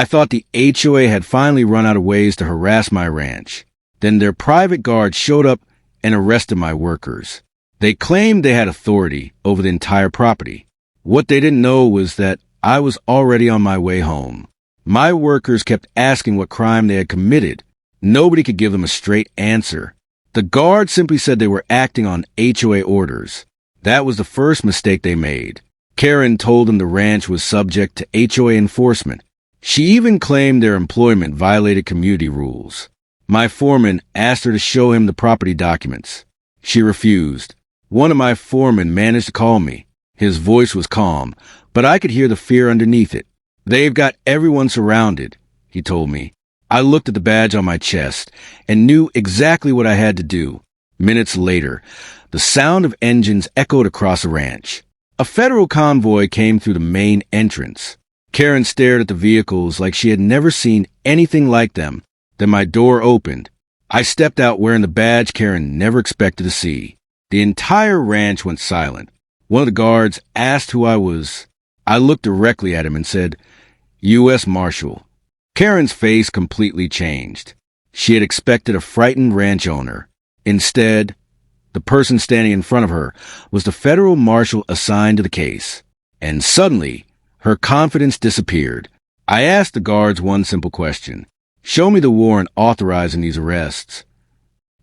I thought the HOA had finally run out of ways to harass my ranch. Then their private guards showed up and arrested my workers. They claimed they had authority over the entire property. What they didn't know was that I was already on my way home. My workers kept asking what crime they had committed. Nobody could give them a straight answer. The guards simply said they were acting on HOA orders. That was the first mistake they made. Karen told them the ranch was subject to HOA enforcement. She even claimed their employment violated community rules. My foreman asked her to show him the property documents. She refused. One of my foremen managed to call me. His voice was calm, but I could hear the fear underneath it. "They've got everyone surrounded," he told me. I looked at the badge on my chest and knew exactly what I had to do. Minutes later, the sound of engines echoed across the ranch. A federal convoy came through the main entrance. Karen stared at the vehicles like she had never seen anything like them. Then my door opened. I stepped out wearing the badge Karen never expected to see. The entire ranch went silent. One of the guards asked who I was. I looked directly at him and said, "U.S. Marshal." Karen's face completely changed. She had expected a frightened ranch owner. Instead, the person standing in front of her was the federal marshal assigned to the case. And suddenly, her confidence disappeared. I asked the guards one simple question. "Show me the warrant authorizing these arrests."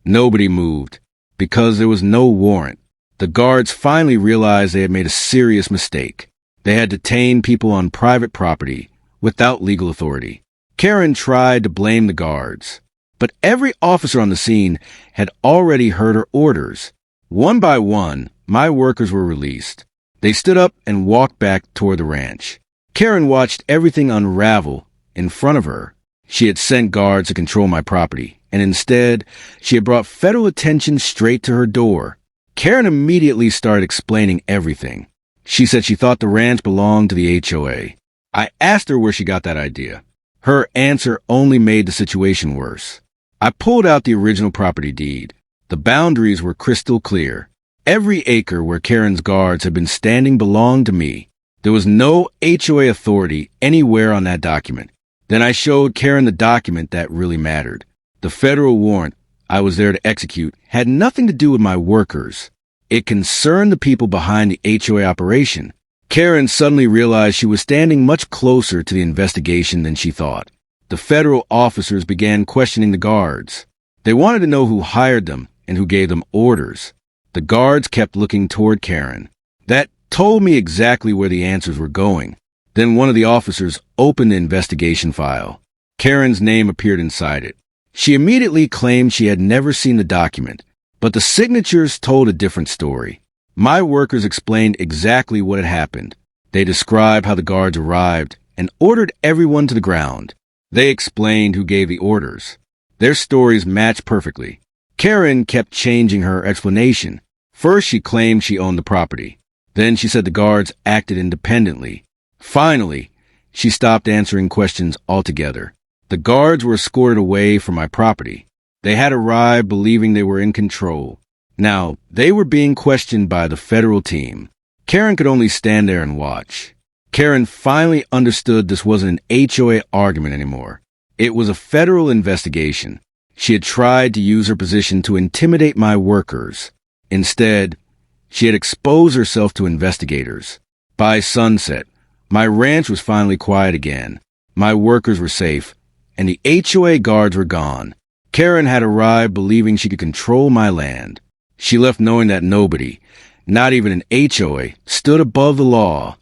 Nobody moved, because there was no warrant. The guards finally realized they had made a serious mistake. They had detained people on private property without legal authority. Karen tried to blame the guards, but every officer on the scene had already heard her orders. One by one, my workers were released. They stood up and walked back toward the ranch. Karen watched everything unravel in front of her. She had sent guards to control my property, and instead, she had brought federal attention straight to her door. Karen immediately started explaining everything. She said she thought the ranch belonged to the HOA. I asked her where she got that idea. Her answer only made the situation worse. I pulled out the original property deed. The boundaries were crystal clear. Every acre where Karen's guards had been standing belonged to me. There was no HOA authority anywhere on that document. Then I showed Karen the document that really mattered. The federal warrant I was there to execute had nothing to do with my workers. It concerned the people behind the HOA operation. Karen suddenly realized she was standing much closer to the investigation than she thought. The federal officers began questioning the guards. They wanted to know who hired them and who gave them orders. The guards kept looking toward Karen. That told me exactly where the answers were going. Then one of the officers opened the investigation file. Karen's name appeared inside it. She immediately claimed she had never seen the document, but the signatures told a different story. My workers explained exactly what had happened. They described how the guards arrived and ordered everyone to the ground. They explained who gave the orders. Their stories matched perfectly. Karen kept changing her explanation. First, she claimed she owned the property. Then she said the guards acted independently. Finally, she stopped answering questions altogether. The guards were escorted away from my property. They had arrived believing they were in control. Now, they were being questioned by the federal team. Karen could only stand there and watch. Karen finally understood this wasn't an HOA argument anymore. It was a federal investigation. She had tried to use her position to intimidate my workers. Instead, she had exposed herself to investigators. By sunset, my ranch was finally quiet again. My workers were safe, and the HOA guards were gone. Karen had arrived believing she could control my land. She left knowing that nobody, not even an HOA, stood above the law.